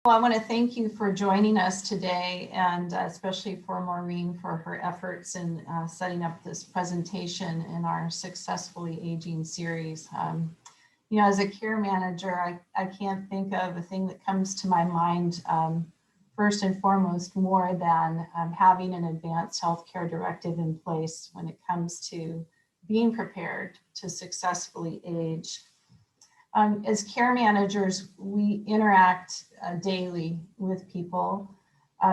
Well, I want to thank you for joining us today, and especially for Maureen for her efforts in setting up this presentation in our Successfully Aging series. As a care manager, I can't think of a thing that comes to my mind first and foremost more than having an advanced healthcare directive in place when it comes to being prepared to successfully age. As care managers, we interact daily with people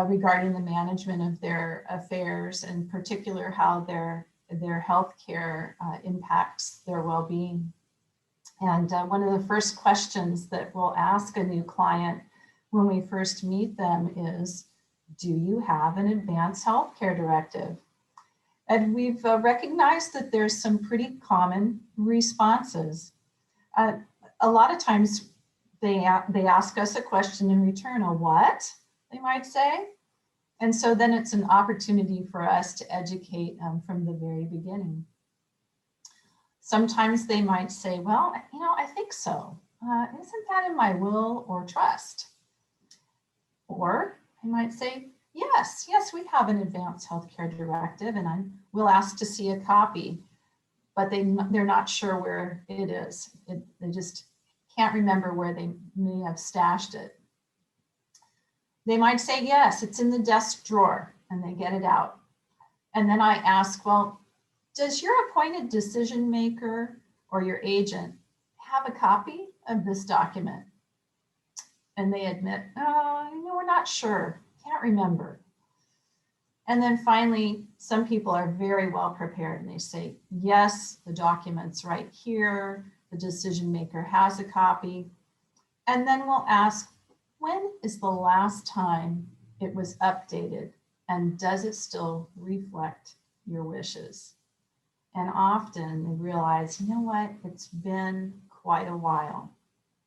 regarding the management of their affairs, and in particular how their health care impacts their well-being. And one of the first questions that we'll ask a new client when we first meet them is, do you have an advanced healthcare directive? And we've recognized that there's some pretty common responses. A lot of times they ask us a question in return, a what, they might say. And so then it's an opportunity for us to educate from the very beginning. Sometimes they might say, well, I think so. Isn't that in my will or trust? Or they might say, yes, we have an advanced healthcare directive, and we'll ask to see a copy, but they're not sure where it is. They just can't remember where they may have stashed it. They might say, yes, it's in the desk drawer, and they get it out. And then I ask, well, does your appointed decision maker or your agent have a copy of this document? And they admit, we're not sure, can't remember. And then finally, some people are very well prepared and they say, yes, the document's right here, the decision maker has a copy. And then we'll ask, when is the last time it was updated, and does it still reflect your wishes? And often they realize, you know what, it's been quite a while.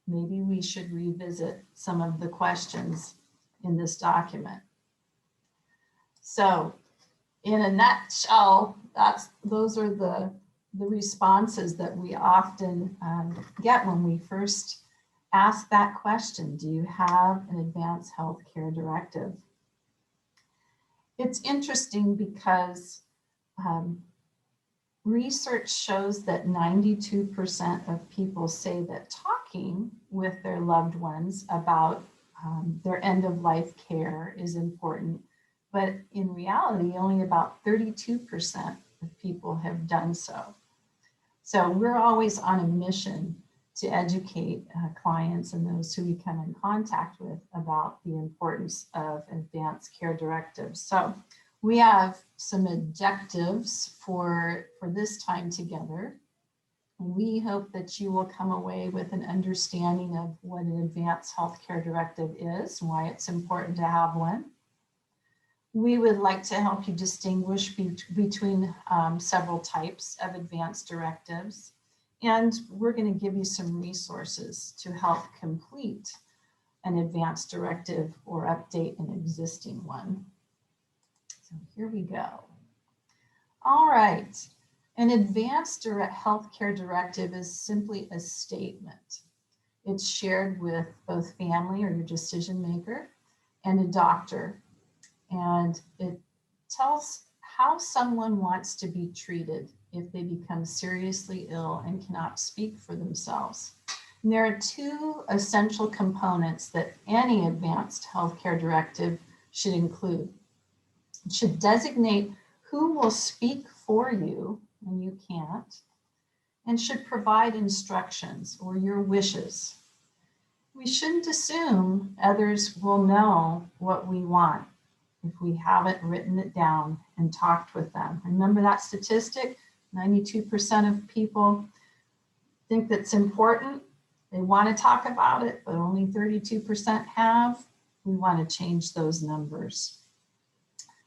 Maybe we should revisit some of the questions in this document. So in a nutshell, those are the responses that we often get when we first ask that question. Do you have an advanced healthcare directive? It's interesting because research shows that 92% of people say that talking with their loved ones about their end-of-life care is important. But in reality, only about 32% of people have done so. So we're always on a mission to educate clients and those who we come in contact with about the importance of advanced care directives. So we have some objectives for this time together. We hope that you will come away with an understanding of what an advanced healthcare directive is, why it's important to have one. We would like to help you distinguish between several types of advanced directives. And we're going to give you some resources to help complete an advanced directive or update an existing one. So here we go. All right. An advanced healthcare directive is simply a statement. It's shared with both family or your decision maker and a doctor. And it tells how someone wants to be treated if they become seriously ill and cannot speak for themselves. And there are two essential components that any advanced healthcare directive should include. It should designate who will speak for you when you can't, and should provide instructions or your wishes. We shouldn't assume others will know what we want if we haven't written it down and talked with them. Remember that statistic? 92% of people think that's important. They want to talk about it, but only 32% have. We want to change those numbers.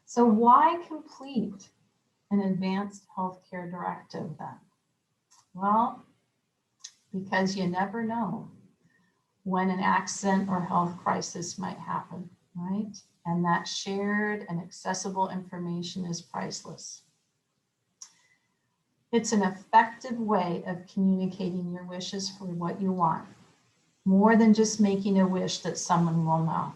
So why complete an advanced healthcare directive then? Well, because you never know when an accident or health crisis might happen, right? And that shared and accessible information is priceless. It's an effective way of communicating your wishes for what you want. more than just making a wish that someone will know.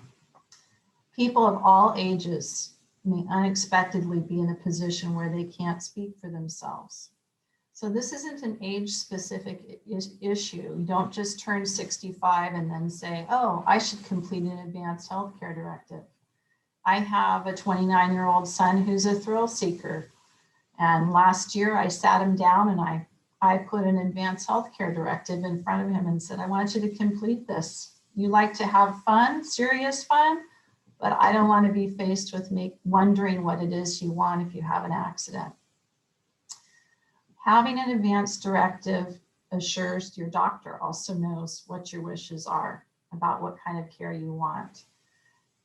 People of all ages may unexpectedly be in a position where they can't speak for themselves. So this isn't an age-specific issue. You don't just turn 65 and then say, oh, I should complete an advanced healthcare directive. I have a 29-year-old son who's a thrill seeker. And last year I sat him down and I put an advanced healthcare directive in front of him and said, I want you to complete this. You like to have fun, serious fun, but I don't want to be faced with wondering what it is you want if you have an accident. Having an advanced directive assures your doctor also knows what your wishes are about what kind of care you want.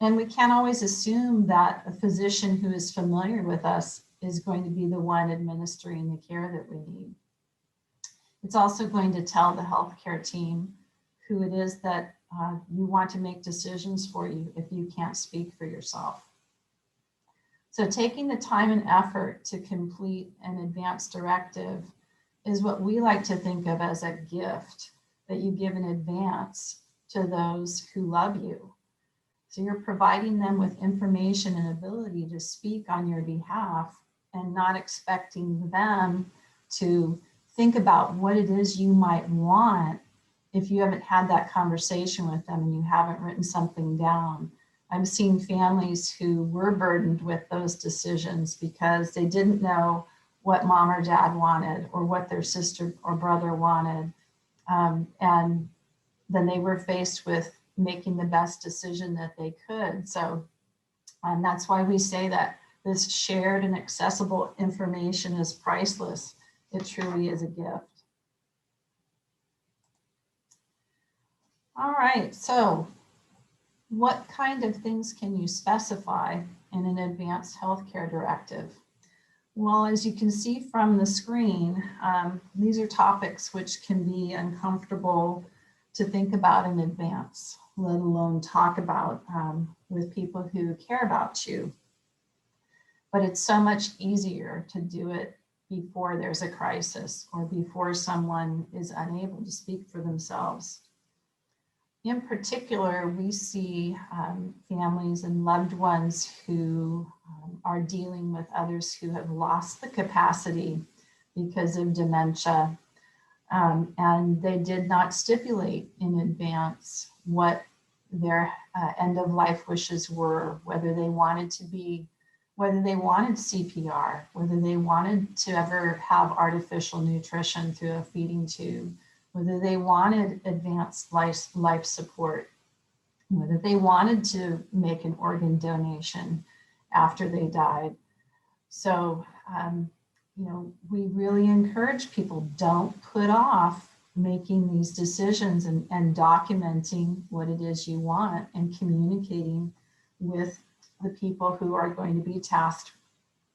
And we can't always assume that a physician who is familiar with us is going to be the one administering the care that we need. It's also going to tell the healthcare team who it is that you want to make decisions for you if you can't speak for yourself. So taking the time and effort to complete an advanced directive is what we like to think of as a gift that you give in advance to those who love you. So you're providing them with information and ability to speak on your behalf and not expecting them to think about what it is you might want if you haven't had that conversation with them and you haven't written something down. I've seen families who were burdened with those decisions because they didn't know what mom or dad wanted or what their sister or brother wanted. And then they were faced with making the best decision that they could. So that's why we say that this shared and accessible information is priceless. It truly is a gift. All right, so what kind of things can you specify in an advanced healthcare directive? Well, as you can see from the screen, these are topics which can be uncomfortable to think about in advance, let alone talk about with people who care about you. But it's so much easier to do it before there's a crisis or before someone is unable to speak for themselves. In particular, we see families and loved ones who are dealing with others who have lost the capacity because of dementia, and they did not stipulate in advance what their end-of-life wishes were, whether they wanted CPR, whether they wanted to ever have artificial nutrition through a feeding tube, whether they wanted advanced life support, whether they wanted to make an organ donation after they died. So, we really encourage people, don't put off making these decisions and documenting what it is you want and communicating with the people who are going to be tasked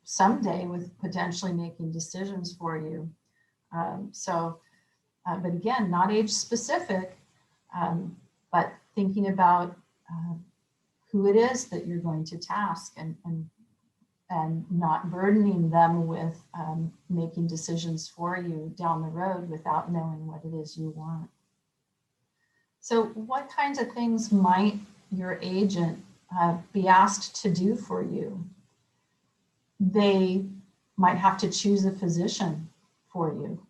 someday with potentially making decisions for you. But again, not age specific, but thinking about who it is that you're going to task and not burdening them with making decisions for you down the road without knowing what it is you want. So what kinds of things might your agent be asked to do for you? They might have to choose a physician for you,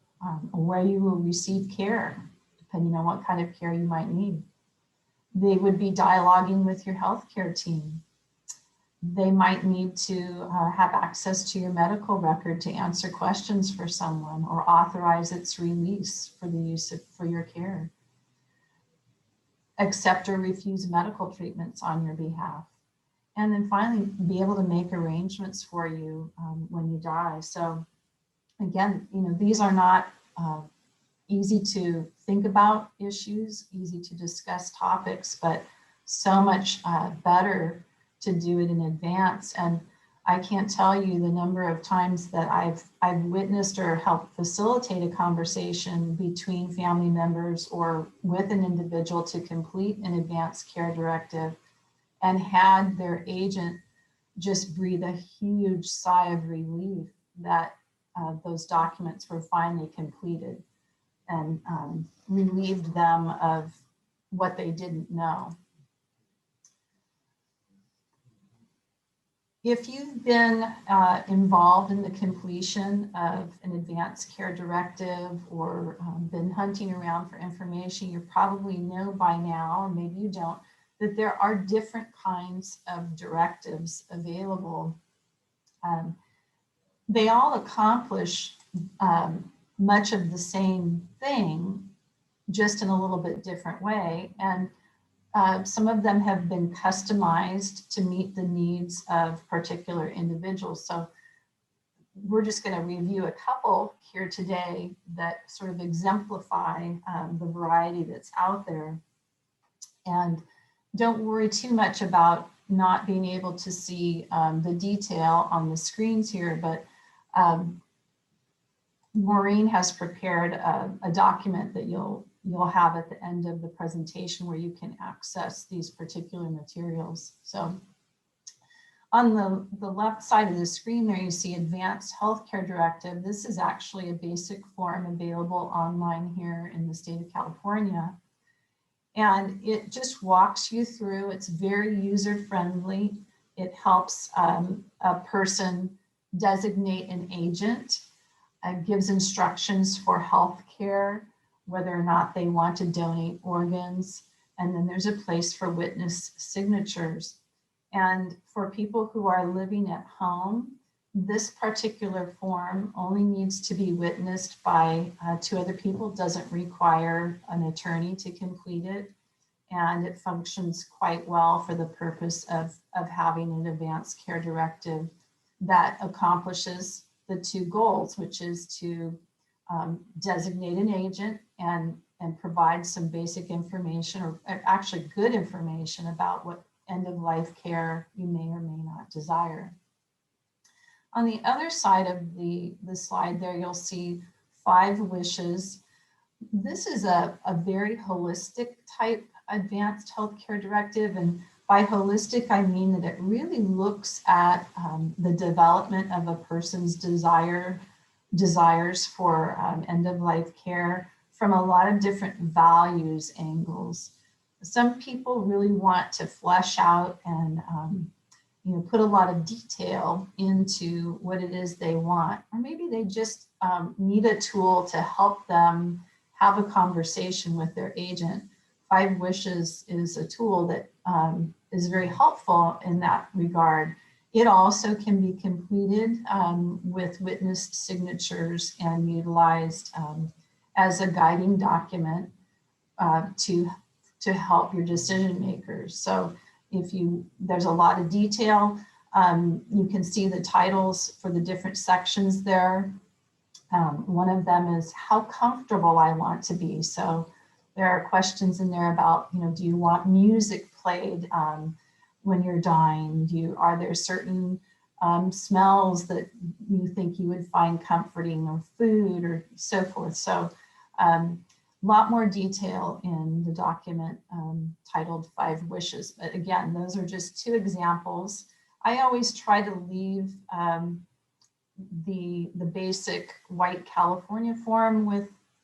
where you will receive care, depending on what kind of care you might need. They would be dialoguing with your healthcare team. They might need to have access to your medical record to answer questions for someone or authorize its release for the use for your care. Accept or refuse medical treatments on your behalf. And then finally, be able to make arrangements for you when you die. So again, these are not easy to think about issues, easy to discuss topics, but so much better to do it in advance. And I can't tell you the number of times that I've witnessed or helped facilitate a conversation between family members or with an individual to complete an advanced care directive and had their agent just breathe a huge sigh of relief that those documents were finally completed and relieved them of what they didn't know. If you've been involved in the completion of an advanced care directive or been hunting around for information, you probably know by now, or maybe you don't, that there are different kinds of directives available. They all accomplish much of the same thing, just in a little bit different way. And some of them have been customized to meet the needs of particular individuals. So we're just going to review a couple here today that sort of exemplify the variety that's out there. And don't worry too much about not being able to see the detail on the screens here, but Maureen has prepared a document that you'll have at the end of the presentation where you can access these particular materials. So on the left side of the screen there, you see Advanced Healthcare Directive. This is actually a basic form available online here in the state of California. And it just walks you through, it's very user-friendly. It helps a person designate an agent, gives instructions for healthcare, whether or not they want to donate organs, and then there's a place for witness signatures. And for people who are living at home, this particular form only needs to be witnessed by 2 other people, doesn't require an attorney to complete it, and it functions quite well for the purpose of having an advanced care directive that accomplishes the 2 goals, which is to designate an agent and provide some basic information, or actually good information about what end-of-life care you may or may not desire. On the other side of the slide there, you'll see 5 wishes. This is a very holistic type advanced healthcare directive, and by holistic, I mean that it really looks at the development of a person's desires for end-of-life care from a lot of different values angles. Some people really want to flesh out and put a lot of detail into what it is they want, or maybe they just need a tool to help them have a conversation with their agent. 5 Wishes is a tool that is very helpful in that regard. It also can be completed with witness signatures and utilized as a guiding document to help your decision makers. So if there's a lot of detail, you can see the titles for the different sections there. One of them is how comfortable I want to be. So there are questions in there about, do you want music played when you're dying? Are there certain smells that you think you would find comforting, or food, or so forth? So a lot more detail in the document titled 5 Wishes. But again, those are just 2 examples. I always try to leave the basic white California form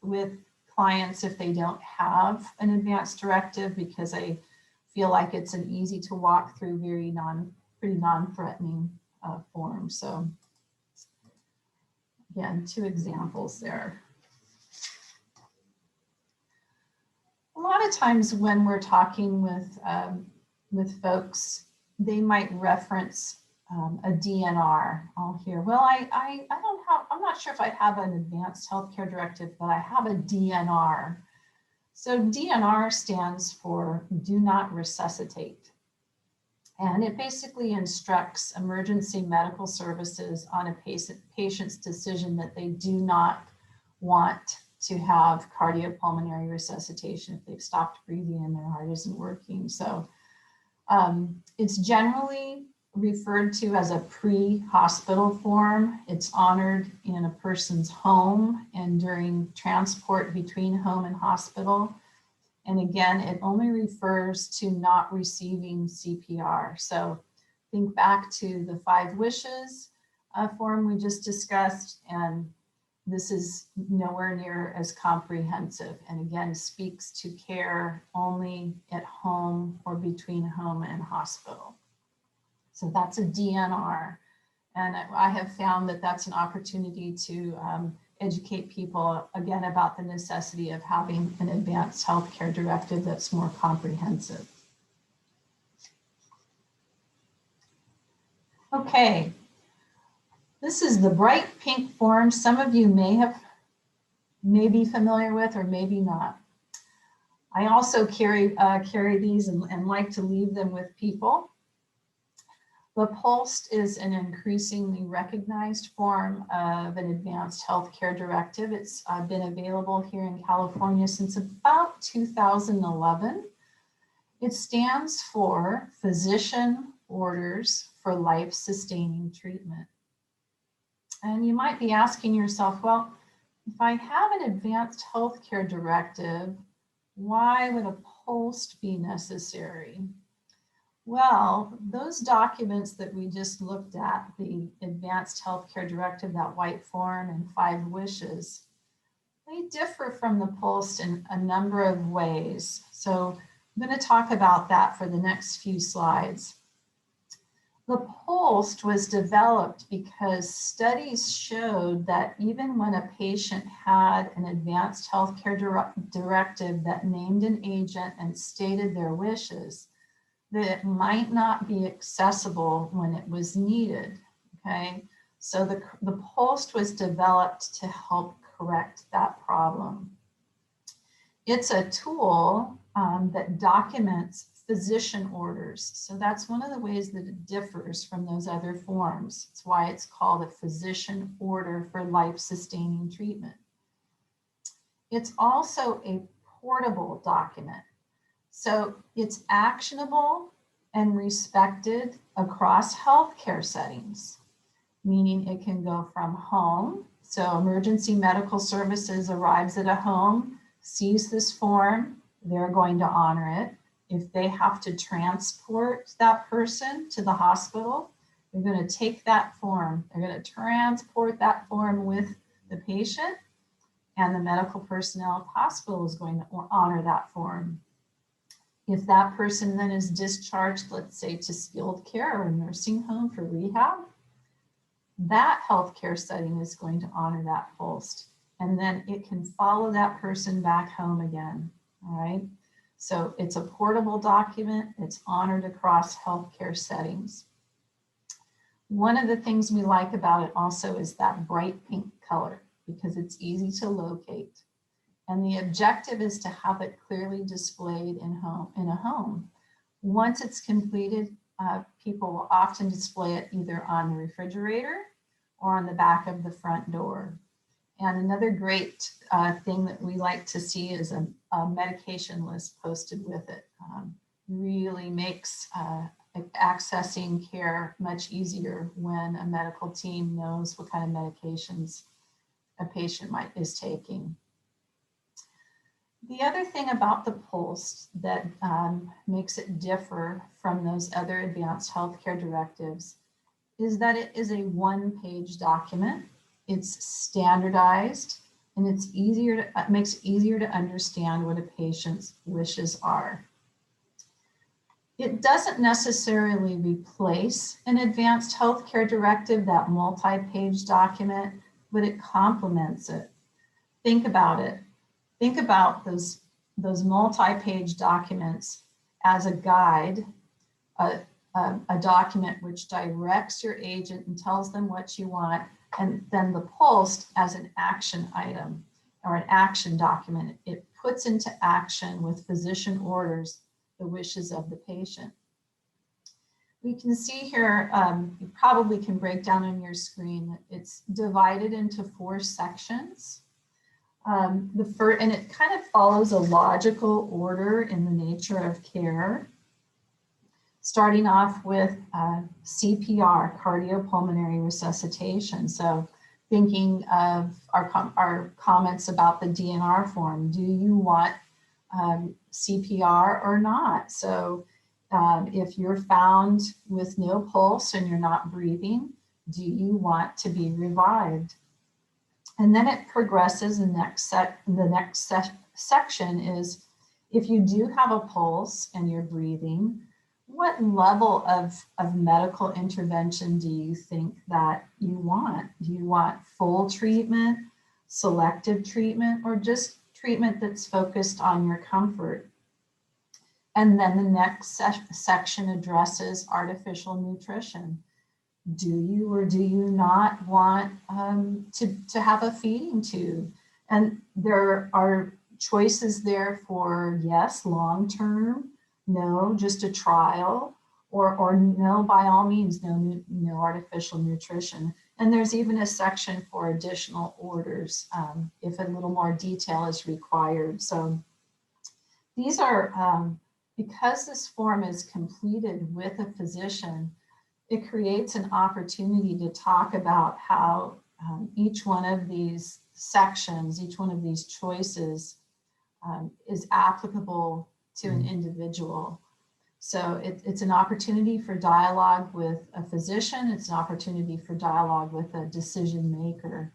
with clients if they don't have an advanced directive, because I feel like it's an easy to walk through, pretty non-threatening form. So again, 2 examples there. A lot of times when we're talking with folks, they might reference a DNR. I'll hear, well, I'm not sure if I have an advanced healthcare directive, but I have a DNR. So DNR stands for Do Not Resuscitate. And it basically instructs emergency medical services on a patient's decision that they do not want to have cardiopulmonary resuscitation if they've stopped breathing and their heart isn't working. So it's generally referred to as a pre-hospital form. It's honored in a person's home and during transport between home and hospital. And again, it only refers to not receiving CPR. So think back to the 5 Wishes form we just discussed, and this is nowhere near as comprehensive, and again speaks to care only at home or between home and hospital. So that's a DNR. And I have found that that's an opportunity to educate people again about the necessity of having an advanced healthcare directive that's more comprehensive. Okay, this is the bright pink form. Some of you may be familiar with or maybe not. I also carry these and like to leave them with people. The POLST is an increasingly recognized form of an advanced healthcare directive. It's been available here in California since about 2011. It stands for Physician Orders for Life-Sustaining Treatment. And you might be asking yourself, well, if I have an advanced healthcare directive, why would a POLST be necessary? Well, those documents that we just looked at, the Advanced Healthcare Directive, that white form and 5 wishes, they differ from the POLST in a number of ways. So I'm going to talk about that for the next few slides. The POLST was developed because studies showed that even when a patient had an advanced healthcare directive that named an agent and stated their wishes, that it might not be accessible when it was needed, okay? So the POLST was developed to help correct that problem. It's a tool that documents physician orders. So that's one of the ways that it differs from those other forms. It's why it's called a physician order for life-sustaining treatment. It's also a portable document. So it's actionable and respected across healthcare settings, meaning it can go from home. So emergency medical services arrives at a home, sees this form, they're going to honor it. If they have to transport that person to the hospital, they're going to take that form, they're going to transport that form with the patient, and the medical personnel at the hospital is going to honor that form. If that person then is discharged, let's say to skilled care or a nursing home for rehab, that healthcare setting is going to honor that POLST, and then it can follow that person back home again, all right? So it's a portable document, it's honored across healthcare settings. One of the things we like about it also is that bright pink color, because it's easy to locate. And the objective is to have it clearly displayed in a home. Once it's completed, people will often display it either on the refrigerator or on the back of the front door. And another great thing that we like to see is a medication list posted with it. Really makes accessing care much easier when a medical team knows what kind of medications a patient is taking. The other thing about the POLST that makes it differ from those other advanced healthcare directives is that it is a one-page document. It's standardized, and it makes it easier to understand what a patient's wishes are. It doesn't necessarily replace an advanced healthcare directive, that multi-page document, but it complements it. Think about it. Think about those multi-page documents as a guide, a document which directs your agent and tells them what you want, and then the POLST as an action item or an action document. It puts into action with physician orders the wishes of the patient. We can see here, you probably can break down on your screen, that it's divided into 4 sections. And it kind of follows a logical order in the nature of care, starting off with CPR, cardiopulmonary resuscitation. So thinking of our comments about the DNR form, do you want CPR or not? So if you're found with no pulse and you're not breathing, do you want to be revived? And then it progresses. The next section is, if you do have a pulse and you're breathing, what level of medical intervention do you think that you want? Do you want full treatment, selective treatment, or just treatment that's focused on your comfort? And then the next section addresses artificial nutrition. Do you or do you not want to have a feeding tube? And there are choices there for yes, long-term, no, just a trial, or no, by all means, no artificial nutrition. And there's even a section for additional orders if a little more detail is required. So these are, because this form is completed with a physician, it creates an opportunity to talk about how each one of these sections, each one of these choices is applicable to an individual. So it's an opportunity for dialogue with a physician. It's an opportunity for dialogue with a decision maker.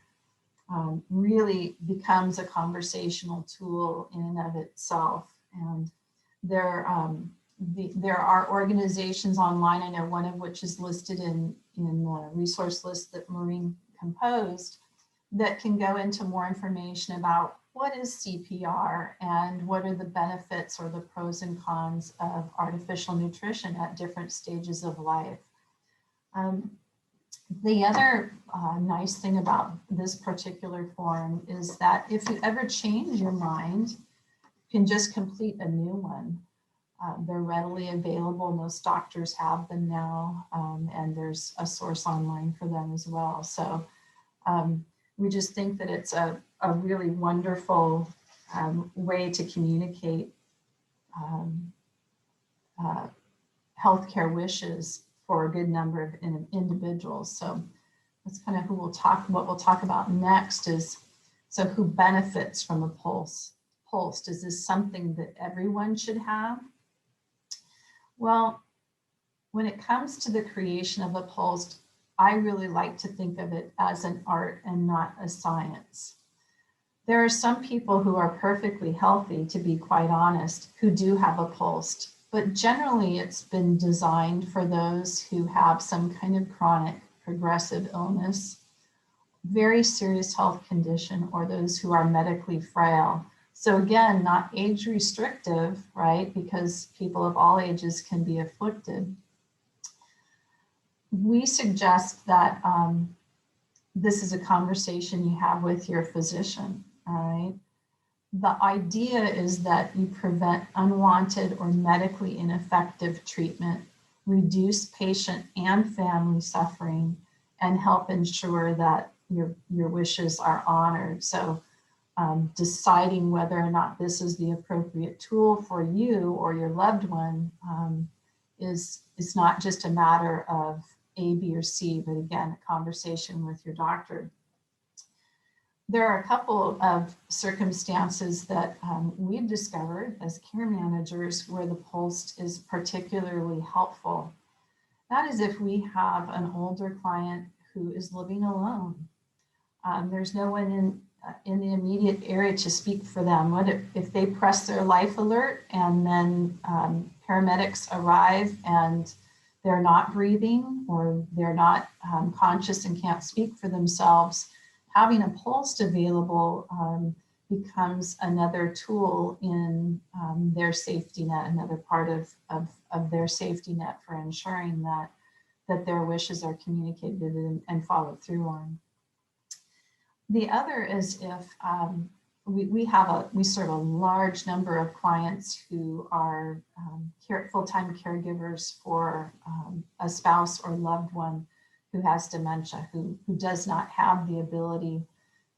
Really becomes a conversational tool in and of itself. And there are organizations online, I know one of which is listed in the resource list that Maureen composed, that can go into more information about what is CPR and what are the benefits or the pros and cons of artificial nutrition at different stages of life. The other nice thing about this particular form is that if you ever change your mind, you can just complete a new one. They're readily available. Most doctors have them now, and there's a source online for them as well. So we just think that it's a really wonderful way to communicate healthcare wishes for a good number of individuals. So that's kind of what we'll talk about next is, so who benefits from a POLST? Is this something that everyone should have? Well, when it comes to the creation of a POLST, I really like to think of it as an art and not a science. There are some people who are perfectly healthy, to be quite honest, who do have a POLST, but generally it's been designed for those who have some kind of chronic progressive illness, very serious health condition, or those who are medically frail. So again, not age restrictive, right? Because people of all ages can be afflicted. We suggest that this is a conversation you have with your physician, all right? The idea is that you prevent unwanted or medically ineffective treatment, reduce patient and family suffering, and help ensure that your wishes are honored. So deciding whether or not this is the appropriate tool for you or your loved one is not just a matter of A, B, or C, but again, a conversation with your doctor. There are a couple of circumstances that we've discovered as care managers where the POLST is particularly helpful. That is if we have an older client who is living alone. There's no one in the immediate area to speak for them. What if they press their life alert and then paramedics arrive and they're not breathing or they're not conscious and can't speak for themselves? Having a POLST available becomes another tool in their safety net, another part of their safety net for ensuring that their wishes are communicated and followed through on. The other is if we serve a large number of clients who are full-time caregivers for a spouse or loved one who has dementia, who does not have the ability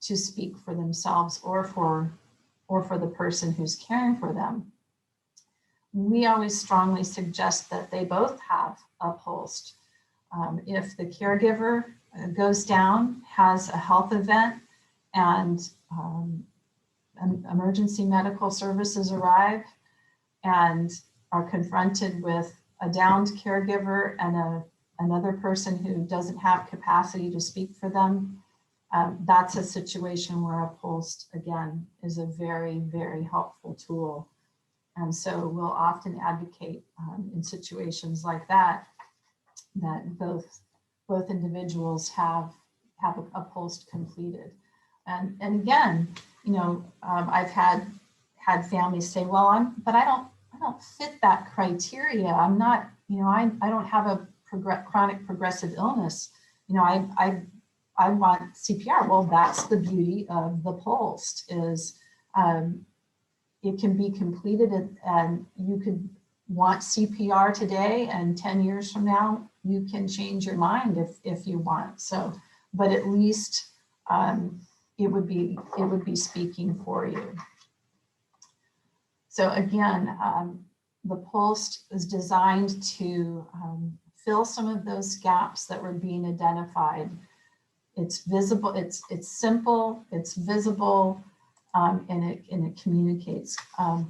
to speak for themselves or for the person who's caring for them. We always strongly suggest that they both have a POLST. If the caregiver goes down, has a health event, and emergency medical services arrive and are confronted with a downed caregiver and another person who doesn't have capacity to speak for them, that's a situation where a POLST, again, is a very, very helpful tool. And so we'll often advocate in situations like that, that both individuals have a POLST completed. And again, you know, I've had families say, well, I don't fit that criteria. I'm not, you know, I don't have a chronic progressive illness. You know, I want CPR. Well, that's the beauty of the POLST is it can be completed and you could want CPR today and 10 years from now, you can change your mind if you want. So, but at least it would be speaking for you. So again, the POLST is designed to fill some of those gaps that were being identified. It's visible, it's simple, it's visible, and it communicates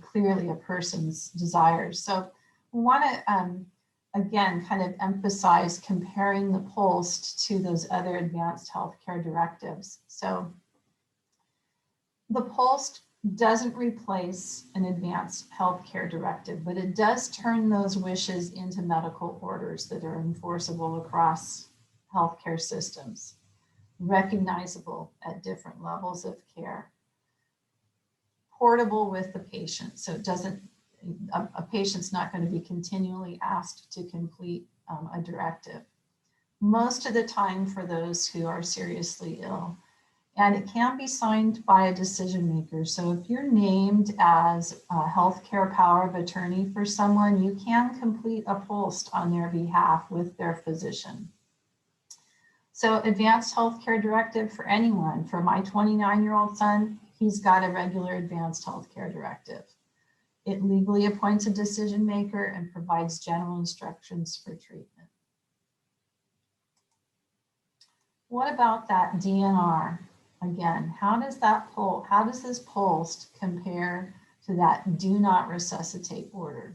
clearly a person's desires. So we want to, again, kind of emphasize comparing the POLST to those other advanced healthcare directives. So the POLST doesn't replace an advanced healthcare directive, but it does turn those wishes into medical orders that are enforceable across healthcare systems, recognizable at different levels of care, portable with the patient. So it doesn't, a patient's not going to be continually asked to complete a directive. Most of the time for those who are seriously ill. And it can be signed by a decision maker. So if you're named as a healthcare power of attorney for someone, you can complete a POLST on their behalf with their physician. So advanced healthcare directive for anyone. For my 29-year-old son, he's got a regular advanced healthcare directive. It legally appoints a decision maker and provides general instructions for treatment. What about that DNR? Again, how does this POLST compare to that do not resuscitate order?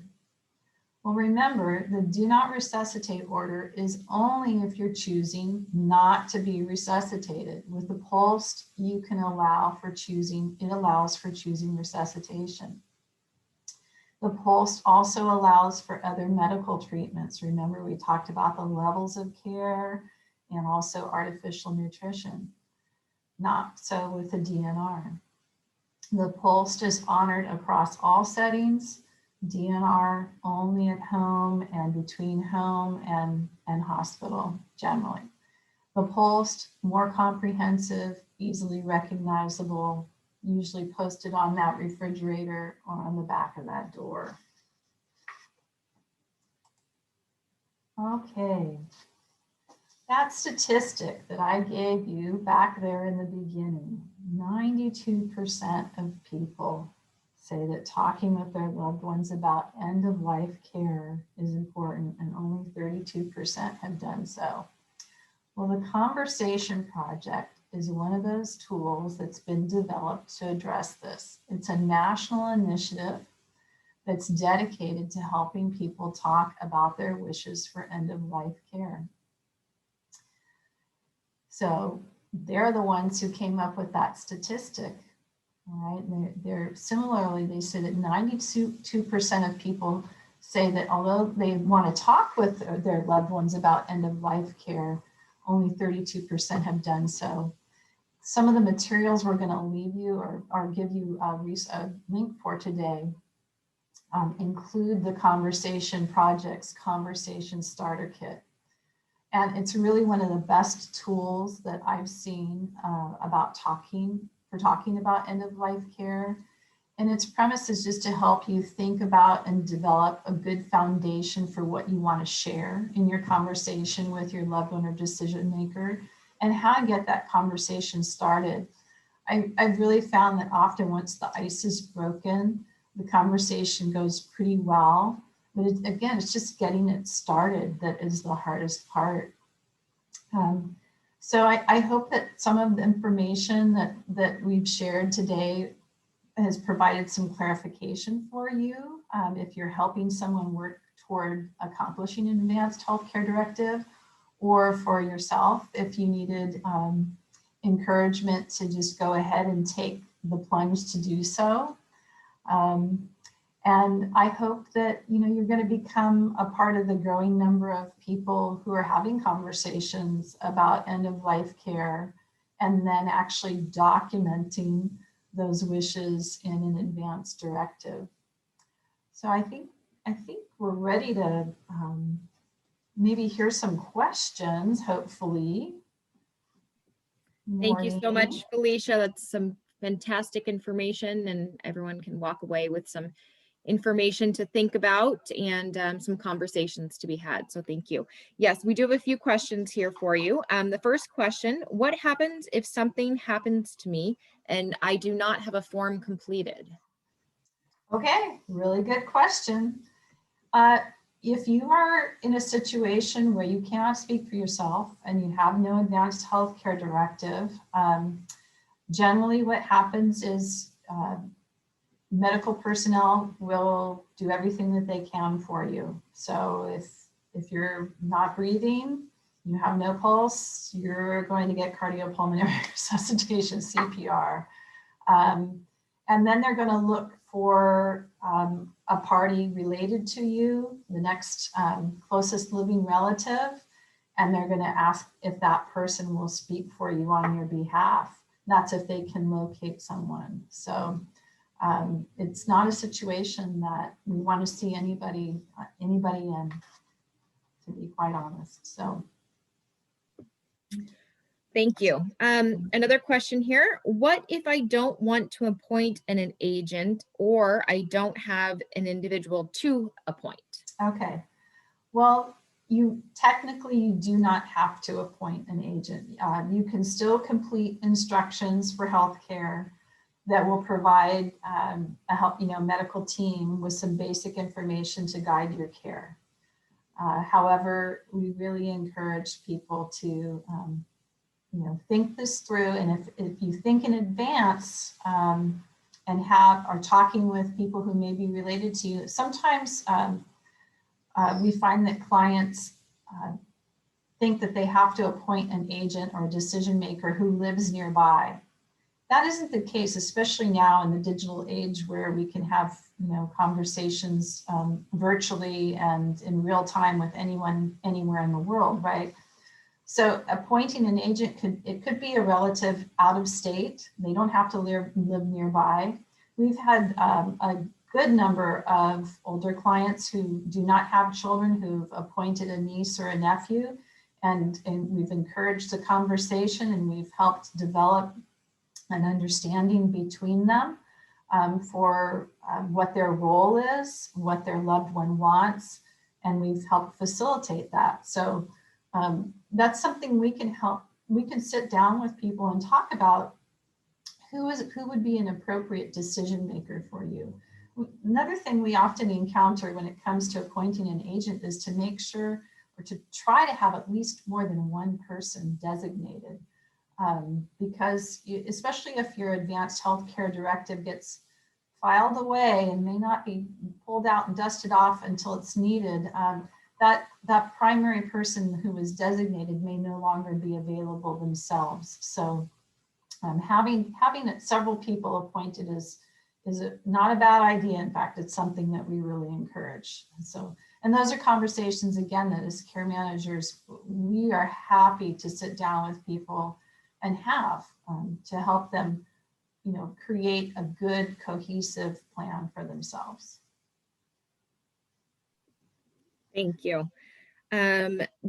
Well, remember, the do not resuscitate order is only if you're choosing not to be resuscitated. With the POLST, you can allow for choosing, it allows for choosing resuscitation. The POLST also allows for other medical treatments. Remember, we talked about the levels of care and also artificial nutrition. Not so with the DNR. The POLST is honored across all settings, DNR only at home and between home and hospital generally. The POLST, more comprehensive, easily recognizable, usually posted on that refrigerator or on the back of that door. Okay. That statistic that I gave you back there in the beginning, 92% of people say that talking with their loved ones about end-of-life care is important, and only 32% have done so. Well, the Conversation Project is one of those tools that's been developed to address this. It's a national initiative that's dedicated to helping people talk about their wishes for end-of-life care. So they're the ones who came up with that statistic, all right? They're similarly, they say that 92% of people say that although they want to talk with their loved ones about end-of-life care, only 32% have done so. Some of the materials we're going to leave you or give you a link for today include the Conversation Project's Conversation Starter Kit. And it's really one of the best tools that I've seen about talking about end-of-life care. And its premise is just to help you think about and develop a good foundation for what you want to share in your conversation with your loved one or decision maker, and how to get that conversation started. I've really found that often once the ice is broken, the conversation goes pretty well. But again, it's just getting it started that is the hardest part. So I hope that some of the information that we've shared today has provided some clarification for you if you're helping someone work toward accomplishing an advanced healthcare directive, or for yourself if you needed encouragement to just go ahead and take the plunge to do so. And I hope that, you're going to become a part of the growing number of people who are having conversations about end-of-life care and then actually documenting those wishes in an advance directive. So I think we're ready to maybe hear some questions, hopefully. Thank you so much, Felicia. That's some fantastic information, and everyone can walk away with some information to think about and some conversations to be had. So thank you. Yes, we do have a few questions here for you. The first question, what happens if something happens to me and I do not have a form completed? Okay, really good question. If you are in a situation where you cannot speak for yourself and you have no advanced healthcare directive, generally what happens is medical personnel will do everything that they can for you. So if you're not breathing, you have no pulse, you're going to get cardiopulmonary resuscitation, CPR. And then they're going to look for a party related to you, the next closest living relative, and they're going to ask if that person will speak for you on your behalf. That's if they can locate someone. So it's not a situation that we want to see anybody in, to be quite honest. So. Thank you. Another question here. What if I don't want to appoint an agent or I don't have an individual to appoint? Okay. Well, you do not have to appoint an agent. You can still complete instructions for healthcare that will provide a medical team with some basic information to guide your care. However, we really encourage people to think this through, and if you think in advance and are talking with people who may be related to you, sometimes we find that clients think that they have to appoint an agent or a decision maker who lives nearby. That isn't the case, especially now in the digital age where we can have conversations virtually and in real time with anyone anywhere in the world, right? So appointing an agent could be a relative out of state. They don't have to live nearby. We've had a good number of older clients who do not have children who've appointed a niece or a nephew, and we've encouraged a conversation and we've helped develop an understanding between them for what their role is, what their loved one wants, and we've helped facilitate that. So that's something we can sit down with people and talk about who would be an appropriate decision maker for you. Another thing we often encounter when it comes to appointing an agent is to make sure or to try to have at least more than one person designated. Because especially if your advanced healthcare directive gets filed away and may not be pulled out and dusted off until it's needed, that primary person who was designated may no longer be available themselves. So having several people appointed is not a bad idea. In fact, it's something that we really encourage. And those are conversations, again, that as care managers, we are happy to sit down with people and have to help them, create a good, cohesive plan for themselves. Thank you.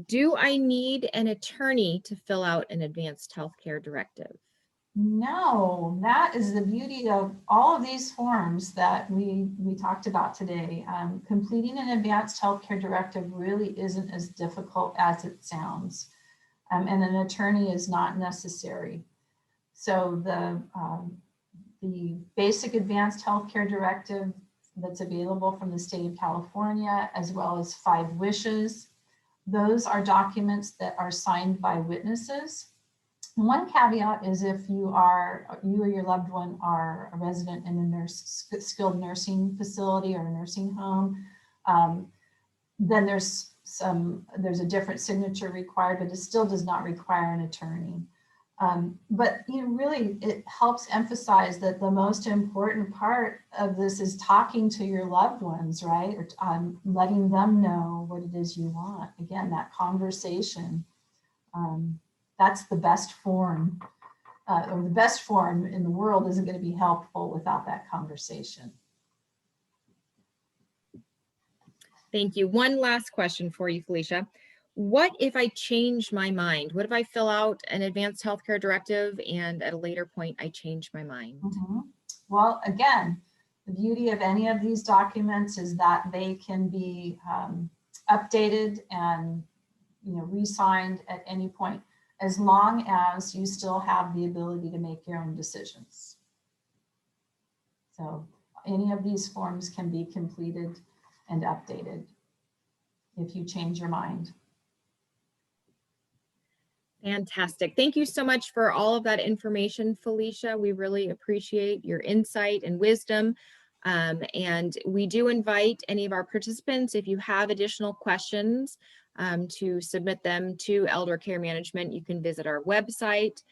Do I need an attorney to fill out an advanced healthcare directive? No, that is the beauty of all of these forms that we talked about today. Completing an advanced healthcare directive really isn't as difficult as it sounds, and an attorney is not necessary. So the basic advanced healthcare directive that's available from the state of California, as well as 5 wishes, those are documents that are signed by witnesses. One caveat is if you or your loved one are a resident in a skilled nursing facility or a nursing home, then there's a different signature required, but it still does not require an attorney. But really, it helps emphasize that the most important part of this is talking to your loved ones, right? Or letting them know what it is you want. Again, that conversation, that's the best form, or the best form in the world isn't going to be helpful without that conversation. Thank you. One last question for you, Felicia. What if I change my mind? What if I fill out an advanced healthcare directive and at a later point I change my mind? Well, again, the beauty of any of these documents is that they can be updated and re-signed at any point, as long as you still have the ability to make your own decisions. So any of these forms can be completed and updated if you change your mind. Fantastic. Thank you so much for all of that information, Felicia. We really appreciate your insight and wisdom. And we do invite any of our participants, if you have additional questions, to submit them to Elder Care Management. You can visit our website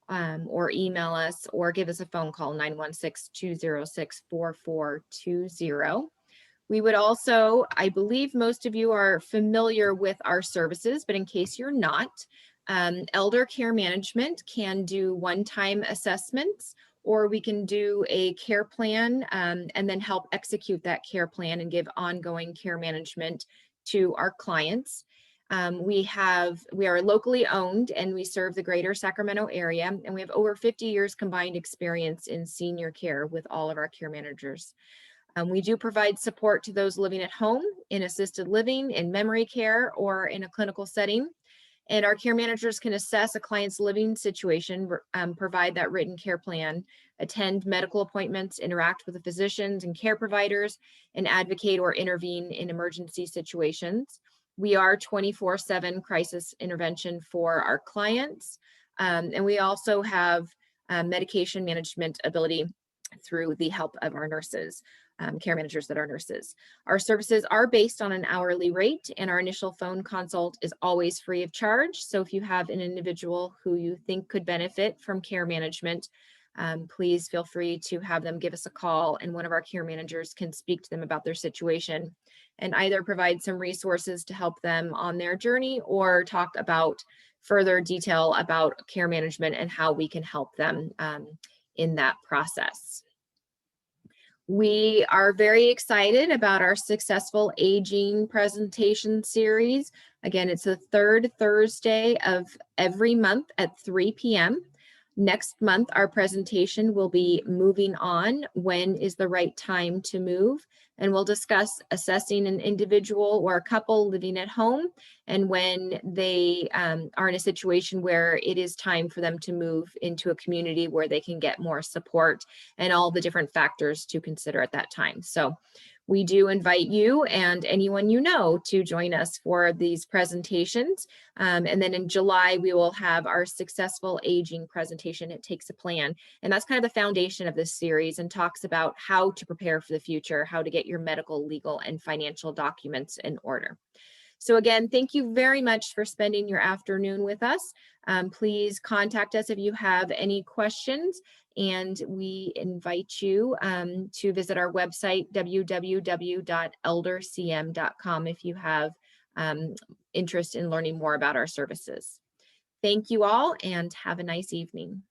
or email us or give us a phone call, 916-206-4420. We would also, I believe most of you are familiar with our services, but in case you're not, Elder Care Management can do one-time assessments, or we can do a care plan and then help execute that care plan and give ongoing care management to our clients. We are locally owned and we serve the greater Sacramento area, and we have over 50 years combined experience in senior care with all of our care managers. We do provide support to those living at home, in assisted living, in memory care, or in a clinical setting. And our care managers can assess a client's living situation, provide that written care plan, attend medical appointments, interact with the physicians and care providers, and advocate or intervene in emergency situations. We are 24/7 crisis intervention for our clients. And we also have medication management ability through the help of our nurses. Care managers that are nurses. Our services are based on an hourly rate, and our initial phone consult is always free of charge. So if you have an individual who you think could benefit from care management, please feel free to have them give us a call, and one of our care managers can speak to them about their situation and either provide some resources to help them on their journey or talk about further detail about care management and how we can help them in that process. We are very excited about our successful aging presentation series. Again, it's the third Thursday of every month at 3 p.m. Next month, our presentation will be Moving On, When is the Right Time to Move? And we'll discuss assessing an individual or a couple living at home and when they are in a situation where it is time for them to move into a community where they can get more support and all the different factors to consider at that time. So we do invite you and anyone you know to join us for these presentations. And then in July, we will have our successful aging presentation. It takes a plan. And that's kind of the foundation of this series and talks about how to prepare for the future, how to get your medical, legal, and financial documents in order. So again, thank you very much for spending your afternoon with us. Please contact us if you have any questions, and we invite you to visit our website, www.eldercm.com, if you have interest in learning more about our services. Thank you all and have a nice evening.